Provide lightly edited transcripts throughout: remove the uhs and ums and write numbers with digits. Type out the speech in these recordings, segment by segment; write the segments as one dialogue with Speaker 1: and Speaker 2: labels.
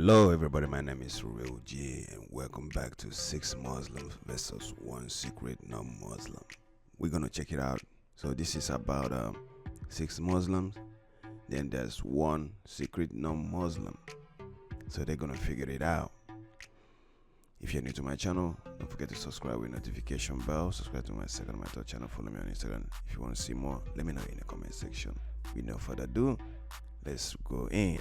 Speaker 1: Hello everybody, my name is RealGee and welcome back to 6 Muslims versus 1 secret non-Muslim. We're gonna check it out. So this is about 6 Muslims, then there's 1 secret non-Muslim. So they're gonna figure it out. If you're new to my channel, don't forget to subscribe with notification bell. Subscribe to my second and my third channel. Follow me on Instagram. If you want to see more, let me know in the comment section. With no further ado, let's go in.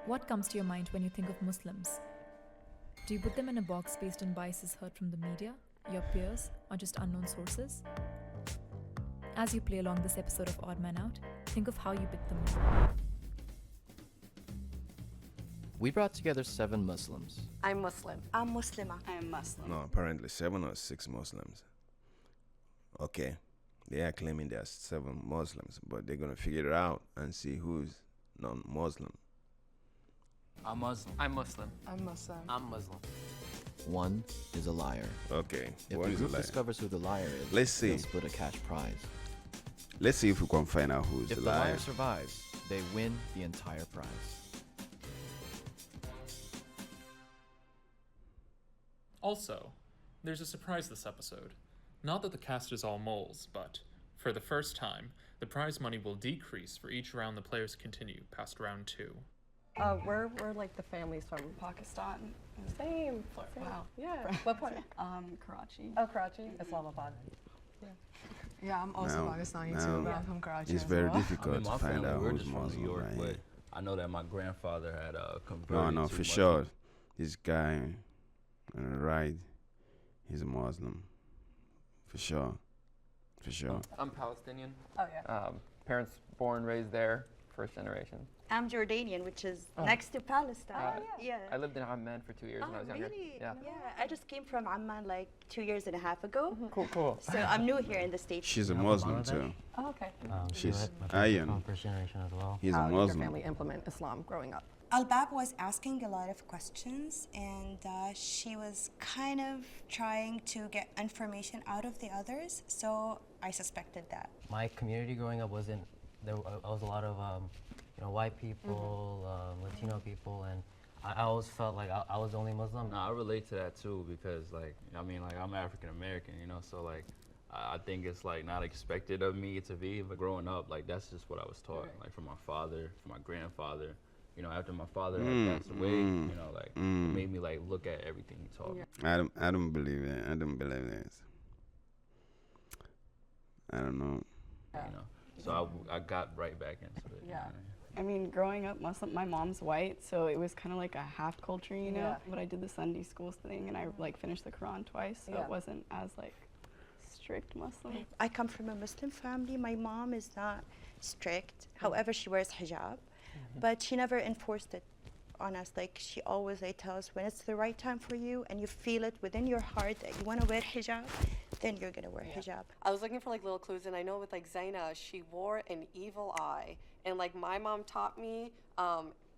Speaker 2: What comes to your mind when you think of Muslims? Do you put them in a box based on biases heard from the media, your peers, or just unknown sources? As you play along this episode of Odd Man Out, think of how you pick them.
Speaker 3: We brought together 7 Muslims.
Speaker 4: I'm Muslim.
Speaker 5: I'm Muslima.
Speaker 4: I'm Muslim.
Speaker 1: No, apparently 7 or 6 Muslims. Okay, they are claiming there are 7 Muslims, but they're gonna figure it out and see who's non-Muslim.
Speaker 6: I'm Muslim.
Speaker 4: I'm Muslim.
Speaker 5: I'm Muslim.
Speaker 6: I'm Muslim.
Speaker 3: 1 is a liar.
Speaker 1: Okay,
Speaker 3: If
Speaker 1: what
Speaker 3: the
Speaker 1: is
Speaker 3: group
Speaker 1: it like?
Speaker 3: discovers who the liar is,
Speaker 1: Let's see.
Speaker 3: they'll split a cash prize.
Speaker 1: Let's see if we can find out who's
Speaker 3: If
Speaker 1: the
Speaker 3: the
Speaker 1: liar.
Speaker 3: liar survives, they win the entire prize.
Speaker 7: Also, there's a surprise this episode. Not that the cast is all moles, but for the first time, the prize money will decrease for each round the players continue past round 2.
Speaker 4: We're like the families from
Speaker 5: Pakistan.
Speaker 4: Same. Wow. Yeah. What part?
Speaker 5: Karachi.
Speaker 4: Oh, Karachi, Islamabad.
Speaker 5: Yeah, I'm also
Speaker 1: Now-
Speaker 5: Pakistani
Speaker 1: now
Speaker 5: too, but I'm from Karachi.
Speaker 1: It's
Speaker 5: as
Speaker 1: very
Speaker 5: well.
Speaker 1: difficult to
Speaker 6: my
Speaker 1: find
Speaker 6: family,
Speaker 1: out
Speaker 6: we're
Speaker 1: who's
Speaker 6: just from
Speaker 1: Muslim,
Speaker 6: New York,
Speaker 1: right?
Speaker 6: but I know that my grandfather had converted.
Speaker 1: No,
Speaker 6: to
Speaker 1: for
Speaker 6: Muslim.
Speaker 1: sure. This guy on the right, he's a Muslim. For sure. For sure.
Speaker 8: I'm Palestinian.
Speaker 4: Oh yeah.
Speaker 8: Parents born, raised there, first generation.
Speaker 5: I'm Jordanian, which is next to Palestine.
Speaker 8: I lived in Amman for 2 years when I was younger.
Speaker 5: Really?
Speaker 8: Yeah.
Speaker 5: I just came from Amman like 2 years and a half ago.
Speaker 8: Cool.
Speaker 5: So I'm new here in the States.
Speaker 1: She's a
Speaker 9: I'm
Speaker 1: Muslim
Speaker 9: Bangladesh.
Speaker 1: too.
Speaker 4: Oh, okay.
Speaker 1: She's
Speaker 9: my parents are
Speaker 1: Ayan.
Speaker 9: from first generation as well.
Speaker 1: He's a
Speaker 4: How did your
Speaker 1: Muslim.
Speaker 4: family implement Islam growing up?
Speaker 10: Albab was asking a lot of questions, and she was kind of trying to get information out of the others, so I suspected that.
Speaker 9: My community growing up wasn't, there was a lot of white people, Latino people, and I always felt like I was the only Muslim.
Speaker 6: Nah, I relate to that too because I'm African American, so like I think it's like not expected of me to be, but growing up, like that's just what I was taught, like from my father, from my grandfather. After my father had passed away, it made me like look at everything he taught me.
Speaker 1: I don't believe it. I don't believe this. I don't know.
Speaker 6: So I got right back into it.
Speaker 4: Yeah.
Speaker 11: I mean, growing up Muslim, my mom's white, so it was kind of like a half culture,
Speaker 4: Yeah.
Speaker 11: But I did the Sunday schools thing, and I like finished the Quran twice, so
Speaker 4: Yeah.
Speaker 11: it wasn't as like strict Muslim.
Speaker 5: I come from a Muslim family. My mom is not strict. However, she wears hijab, but she never enforced it on us. Like she always tells us when it's the right time for you and you feel it within your heart that you want to wear hijab, then you're gonna wear hijab.
Speaker 4: I was looking for like little clues, and I know with like Zaina, she wore an evil eye, and like my mom taught me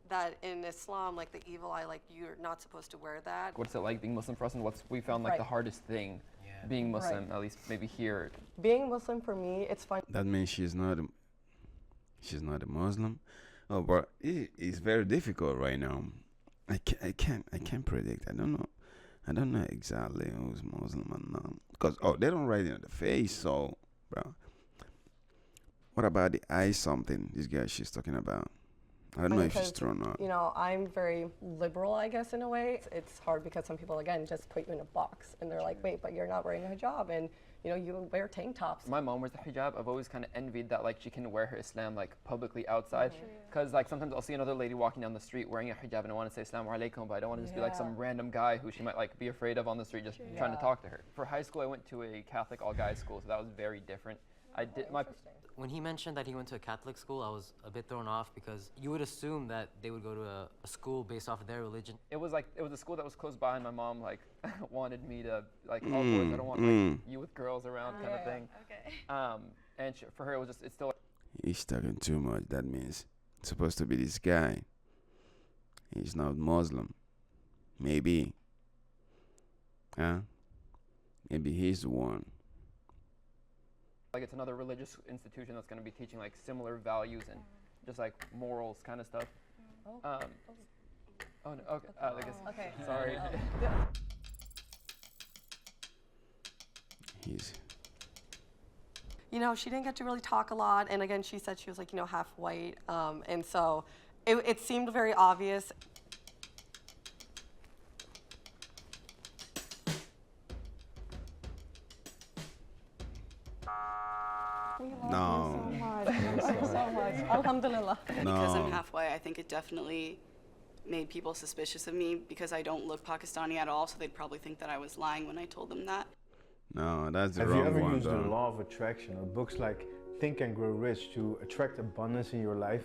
Speaker 4: that in Islam, like the evil eye, like you're not supposed to wear that.
Speaker 8: What's it like being Muslim for us, and what's we found like the hardest thing being Muslim, at least maybe here.
Speaker 4: Being Muslim for me, it's fun.
Speaker 1: That means she's not a Muslim. Oh, but it's very difficult right now. I can't predict. I don't know exactly who's Muslim or not. Because they don't write it on the face. So, bro, what about the eye? Something this girl she's talking about. I don't know if she's true or not.
Speaker 4: I'm very liberal, I guess, in a way. It's hard because some people, again, just put you in a box, and they're like, wait, but you're not wearing a hijab, and you wear tank tops.
Speaker 8: My mom wears the hijab. I've always kind of envied that like she can wear her Islam like publicly outside, because like sometimes I'll see another lady walking down the street wearing a hijab and I want to say Assalamu alaikum, but I don't want to just be like some random guy who she might like be afraid of on the street just trying to talk to her. For high school, I went to a Catholic all-guys school, so that was very different.
Speaker 9: When he mentioned that he went to a Catholic school, I was a bit thrown off because you would assume that they would go to a school based off of their religion.
Speaker 8: It was a school that was close by, and my mom like wanted me to like all boys. I don't want like you with girls around kind of thing. Okay. And for her, it was just it's still.
Speaker 1: He's talking too much. That means it's supposed to be this guy. He's not Muslim. Maybe. Huh? Maybe he's the one.
Speaker 8: Like it's another religious institution that's going to be teaching like similar values and just like morals kind of stuff. Okay.
Speaker 4: Okay.
Speaker 8: Sorry.
Speaker 1: He's
Speaker 4: You know, she didn't get to really talk a lot, and again, she said she was like, you know, half white, and so it seemed very obvious.
Speaker 1: no,
Speaker 4: So much. Alhamdulillah.
Speaker 12: Because I'm
Speaker 1: no.
Speaker 12: half white, I think it definitely made people suspicious of me because I don't look Pakistani at all, so they'd probably think that I was lying when I told them that.
Speaker 1: No, that's the
Speaker 13: Have you
Speaker 1: wrong
Speaker 13: ever
Speaker 1: one,
Speaker 13: used the
Speaker 1: though.
Speaker 13: law of attraction or books like Think and Grow Rich to attract abundance in your life?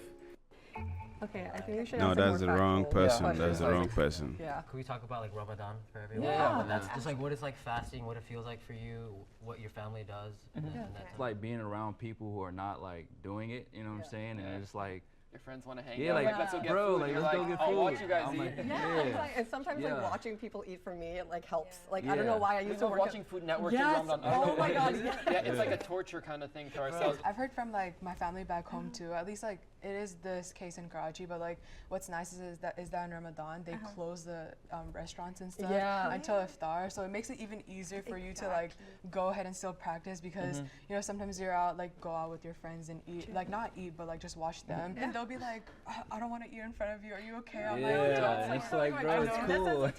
Speaker 4: Okay, I think we should
Speaker 1: No,
Speaker 4: answer
Speaker 1: that's the
Speaker 4: more
Speaker 1: wrong
Speaker 4: factual
Speaker 1: person.
Speaker 8: questions.
Speaker 1: That's the
Speaker 8: Like-
Speaker 1: wrong person.
Speaker 4: Yeah.
Speaker 9: Could we talk about like Ramadan for everyone?
Speaker 8: Yeah.
Speaker 9: And that's just like what it's like fasting, what it feels like for you, what your family does. And that
Speaker 6: It's like being around people who are not like doing it, you know what I'm saying? And it's like,
Speaker 8: Your friends want to hang
Speaker 6: yeah,
Speaker 8: out.
Speaker 6: like,
Speaker 8: let's go get
Speaker 6: bro,
Speaker 8: food.
Speaker 6: like,
Speaker 8: You're
Speaker 6: let's go
Speaker 8: like,
Speaker 6: get
Speaker 8: I'll watch
Speaker 6: food.
Speaker 8: you guys
Speaker 6: I'm
Speaker 8: eat.
Speaker 6: like,
Speaker 4: Yeah, and sometimes
Speaker 6: Yeah.
Speaker 4: like watching people eat for me, it like helps. Like I don't know
Speaker 6: Yeah.
Speaker 4: why I
Speaker 8: We
Speaker 4: used to
Speaker 8: love
Speaker 4: work
Speaker 8: watching Food Network in
Speaker 4: Yes.
Speaker 8: Ramadan.
Speaker 4: Oh my God, yes.
Speaker 8: Yeah, it's like a torture kind of thing to ourselves.
Speaker 14: I've heard from like my family back home too. At least like it is this case in Karachi, but like what's nice is that in Ramadan they close the restaurants and stuff
Speaker 4: Yeah.
Speaker 14: until iftar, so it makes it even easier for you to like go ahead and still practice because you know sometimes you're out like go out with your friends and eat like not eat but like just watch them and they'll be like I don't want to eat in front of you. Are you okay? I'm like,
Speaker 6: yeah, it's like, bro, it's cool.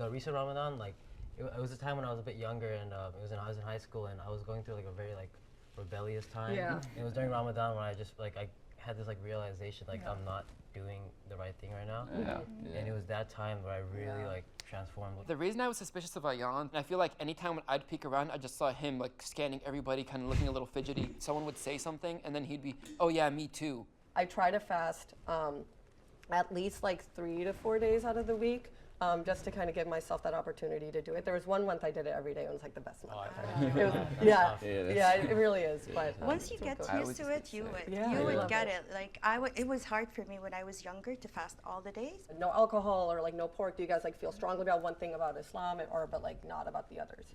Speaker 9: The recent Ramadan, like it was a time when I was a bit younger and I was in high school and I was going through like a very like rebellious time.
Speaker 4: Yeah.
Speaker 9: It was during Ramadan when I just like I had this like realization like I'm not doing the right thing right now.
Speaker 6: Yeah.
Speaker 9: And it was that time where I really like transformed.
Speaker 8: The reason I was suspicious of Ayan, I feel like anytime when I'd peek around, I just saw him like scanning everybody, kind of looking a little fidgety. Someone would say something, and then he'd be, oh yeah, me too.
Speaker 4: I try to fast at least like 3 to 4 days out of the week, just to kind of give myself that opportunity to do it. There was one month I did it every day. It was like the best month ever. It was, yeah, it really is. But
Speaker 5: Once you get used to it, you would get it. Like it was hard for me when I was younger to fast all the days.
Speaker 4: no alcohol or like no pork. Do you guys like feel strongly about one thing about Islam, but like not about the others?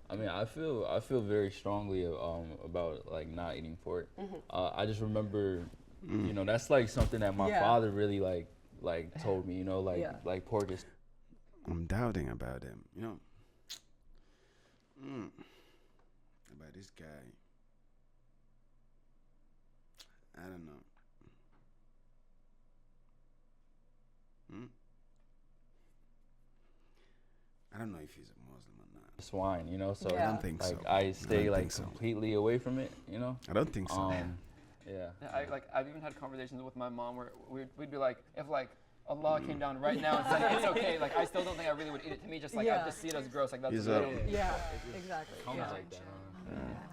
Speaker 6: I mean, I feel very strongly about like not eating pork. I just remember, you know, that's like something that my father really like told me. You know, like pork is.
Speaker 1: I'm doubting about him, you know. About this guy. I don't know. I don't know if he's a Muslim or not.
Speaker 6: Swine, you know, so
Speaker 1: I don't think
Speaker 6: like
Speaker 1: so.
Speaker 6: I stay
Speaker 1: don't
Speaker 6: like
Speaker 1: think so.
Speaker 6: completely away from it, you know.
Speaker 1: I don't think so.
Speaker 6: Yeah.
Speaker 8: I've even had conversations with my mom where we'd be like, if like Allah came down right now and said it's okay, like I still don't think I really would eat it. To me, just like I just see it as gross, like that's
Speaker 1: He's
Speaker 8: little.
Speaker 4: Yeah, exactly.
Speaker 6: Like that.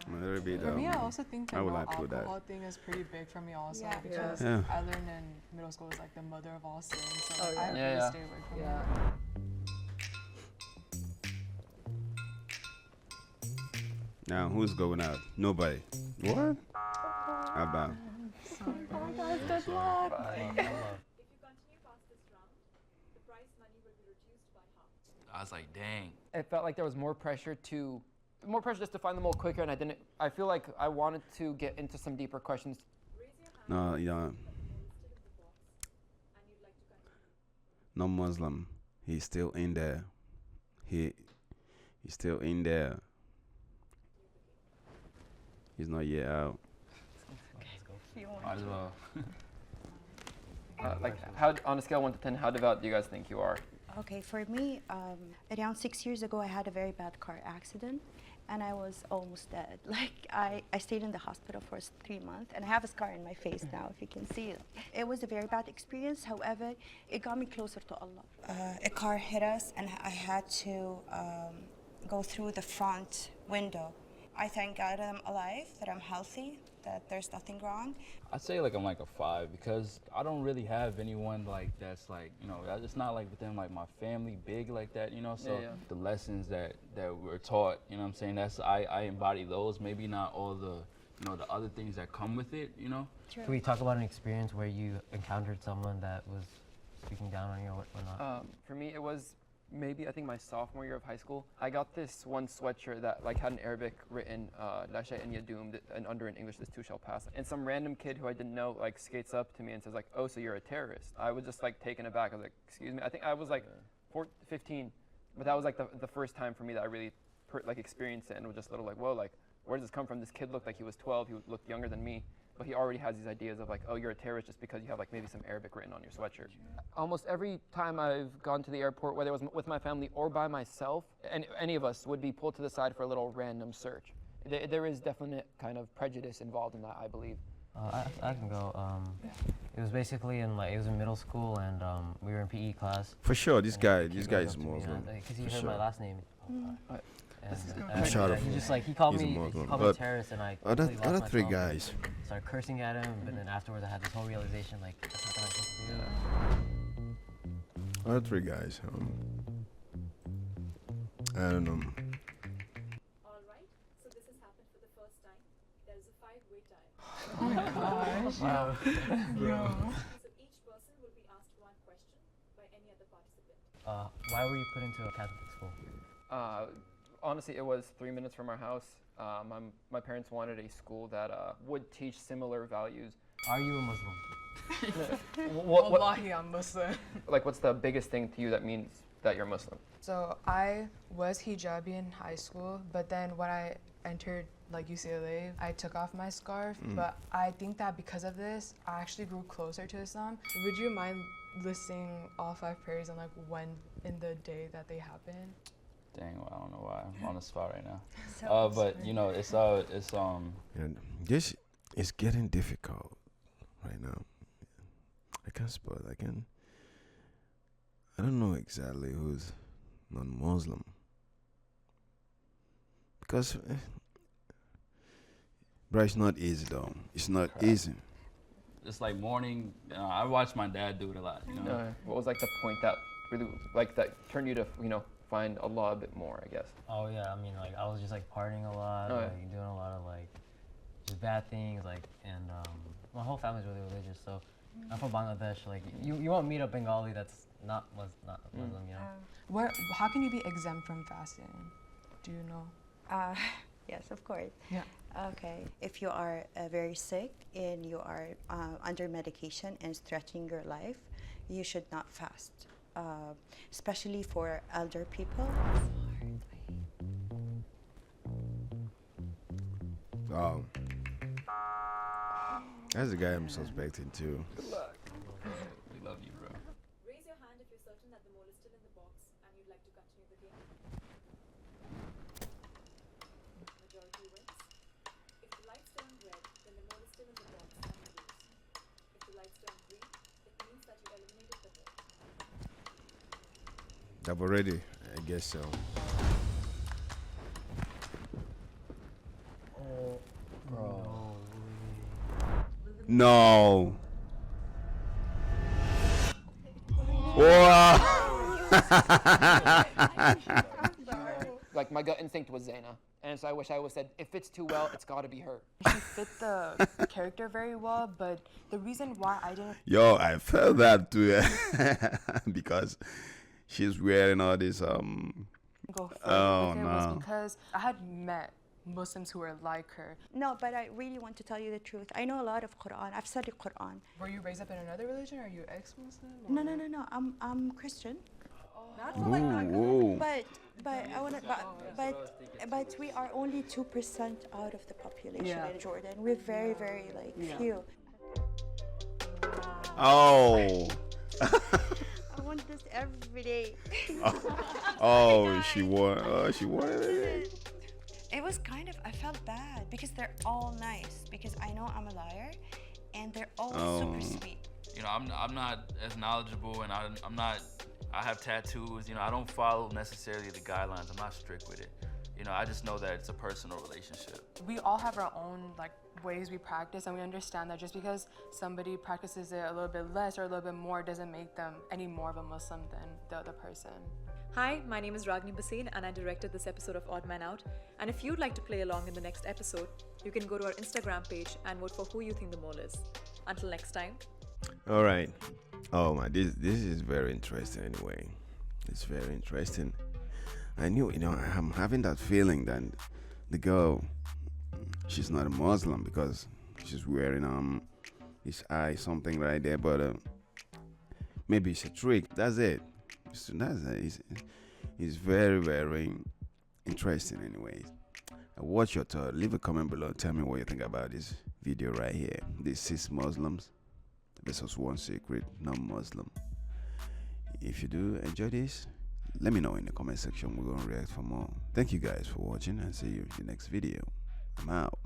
Speaker 1: Maybe the,
Speaker 14: For me, I also think the
Speaker 1: how will
Speaker 14: no
Speaker 1: I put that?
Speaker 14: alcohol thing is pretty big for me also
Speaker 5: Yeah.
Speaker 14: because
Speaker 1: Yeah.
Speaker 14: I learned in middle school it's like the mother of all sins, so
Speaker 4: Oh,
Speaker 14: I
Speaker 4: yeah.
Speaker 14: really
Speaker 8: Yeah.
Speaker 14: stay away from
Speaker 4: Yeah.
Speaker 14: it.
Speaker 1: Now, who's going out? Nobody. What? How about?
Speaker 4: Oh, guys, good luck.
Speaker 6: I was like, dang.
Speaker 8: It felt like there was more pressure just to find them all quicker, and I feel like I wanted to get into some deeper questions.
Speaker 1: No, yeah. No Muslim. He's still in there. He's still in there. He's not yet out.
Speaker 6: Might as well.
Speaker 8: Like, how on a scale of 1 to 10, how devout do you guys think you are?
Speaker 5: Okay, for me, around 6 years ago, I had a very bad car accident, and I was almost dead. Like, I stayed in the hospital for 3 months, and I have a scar in my face now, if you can see it. It was a very bad experience, however, it got me closer to Allah.
Speaker 10: A car hit us, and I had to go through the front window. I thank God that I'm alive, that I'm healthy, that there's nothing wrong.
Speaker 6: I'd say like I'm like a 5 because I don't really have anyone like that's like, you know, it's not like within like my family big like that, you know. So the lessons that we're taught, you know what I'm saying, that's I embody those, maybe not all the, you know, the other things that come with it, you know.
Speaker 5: True.
Speaker 9: Can we talk about an experience where you encountered someone that was speaking down on you or not?
Speaker 8: For me, it was maybe I think my sophomore year of high school, I got this one sweatshirt that like had in Arabic written La shay'an yadum, and under in English this too shall pass. And some random kid who I didn't know like skates up to me and says like, oh, so you're a terrorist. I was just like taken aback. I was like, excuse me. I think I was like 15, but that was like the first time for me that I really like experienced it and was just a little like, whoa, like where does this come from? This kid looked like he was 12. He looked younger than me. But he already has these ideas of like, oh, you're a terrorist just because you have like maybe some Arabic written on your sweatshirt. Almost every time I've gone to the airport, whether it was with my family or by myself, and any of us would be pulled to the side for a little random search. There is definite kind of prejudice involved in that, I believe.
Speaker 9: I can go. It was basically it was in middle school, and we were in PE class.
Speaker 1: For sure, this guy is Muslim.
Speaker 9: Because he
Speaker 1: For
Speaker 9: heard
Speaker 1: sure.
Speaker 9: my last name.
Speaker 1: He
Speaker 9: just like he called
Speaker 1: he's a
Speaker 9: me
Speaker 1: Muslim.
Speaker 9: a terrorist, and I
Speaker 1: other
Speaker 9: completely lost
Speaker 1: three
Speaker 9: myself.
Speaker 1: guys.
Speaker 9: Started cursing at him, but then afterwards I had this whole realization like that's not the right thing to do.
Speaker 1: Other three guys. I don't know.
Speaker 2: All right, so this has happened for the first time. There is a 5-way tie.
Speaker 14: Oh my gosh.
Speaker 9: Wow.
Speaker 2: So each person will be asked one question by any other participant.
Speaker 9: Why were you put into a Catholic school?
Speaker 8: Honestly, it was 3 minutes from our house. My parents wanted a school that would teach similar values.
Speaker 9: Are you a Muslim?
Speaker 14: Wallahi, I'm Muslim.
Speaker 8: Like, what's the biggest thing to you that means that you're Muslim?
Speaker 14: So I was hijabi in high school, but then when I entered like UCLA, I took off my scarf. But I think that because of this, I actually grew closer to Islam. Would you mind listing all 5 prayers and like when in the day that they happen?
Speaker 6: Dang, well, I don't know why I'm on the spot right now.
Speaker 10: So
Speaker 6: But you know, it's
Speaker 1: And this is getting difficult right now. I can't spot. I don't know exactly who's non-Muslim because, bro, it's not easy though. It's not easy.
Speaker 6: It's like morning. I watch my dad do it a lot. You know.
Speaker 8: What was like the point that really like that turned you to find Allah a bit more, I guess?
Speaker 9: Oh yeah, I mean like I was just like partying a lot, like doing a lot of like just bad things, like and my whole family's really religious, so I'm from Bangladesh. Like you won't meet a Bengali that's not Muslim, you know.
Speaker 14: How can you be exempt from fasting? Do you know?
Speaker 5: Yes, of course.
Speaker 14: Yeah.
Speaker 5: Okay, if you are very sick and you are under medication and it's threatening your life, you should not fast, especially for elder people.
Speaker 1: Oh, that's the guy I'm suspecting too.
Speaker 8: Good luck.
Speaker 6: We love you, bro.
Speaker 2: Raise your hand if you're certain that the mole is still in the box and you'd like to continue the game. Majority wins. If the lights turn red, then the mole is still in the box and you lose. If the lights turn green, it means that you eliminated the mole.
Speaker 1: I've already, I guess so. No. Wow.
Speaker 8: Like my gut instinct was Zaina, and so I wish I would said, if it's too well, it's got to be her.
Speaker 14: She fit the character very well, but the reason why I didn't.
Speaker 1: Yo, I felt that too, because she's wearing all this
Speaker 14: Go further
Speaker 1: oh
Speaker 14: with it
Speaker 1: no.
Speaker 14: was because I had met Muslims who were like her.
Speaker 5: No, but I really want to tell you the truth. I know a lot of Quran. I've studied Quran.
Speaker 14: Were you raised up in another religion? Or are you ex-Muslim?
Speaker 5: No. I'm Christian.
Speaker 1: Ooh.
Speaker 5: But I want to. But we are only 2% out of the population in Jordan. We're very few.
Speaker 1: Oh.
Speaker 5: I want this every day.
Speaker 1: Oh, she won. She won it.
Speaker 10: It was kind of, I felt bad because they're all nice. Because I know I'm a liar, and they're all super sweet.
Speaker 6: You know, I'm not as knowledgeable, and I'm not. I have tattoos. You know, I don't follow necessarily the guidelines. I'm not strict with it. You know, I just know that it's a personal relationship.
Speaker 14: We all have our own ways we practice, and we understand that just because somebody practices it a little bit less or a little bit more doesn't make them any more of a Muslim than the other person.
Speaker 2: Hi, my name is Ragini Basin and I directed this episode of Odd Man Out. And if you'd like to play along in the next episode, you can go to our Instagram page and vote for who you think the mole is. Until next time.
Speaker 1: All right. Oh my, this is very interesting anyway. It's very interesting. I knew, I'm having that feeling that the girl, she's not a Muslim because she's wearing this eye something right there, but maybe it's a trick. That's it. It's very, very interesting anyways. What's your thought? Leave a comment below. Tell me what you think about this video right here. These 6 Muslims versus 1 secret non-Muslim. If you do enjoy this, let me know in the comment section. We're gonna react for more. Thank you guys for watching and see you in the next video. I'm out.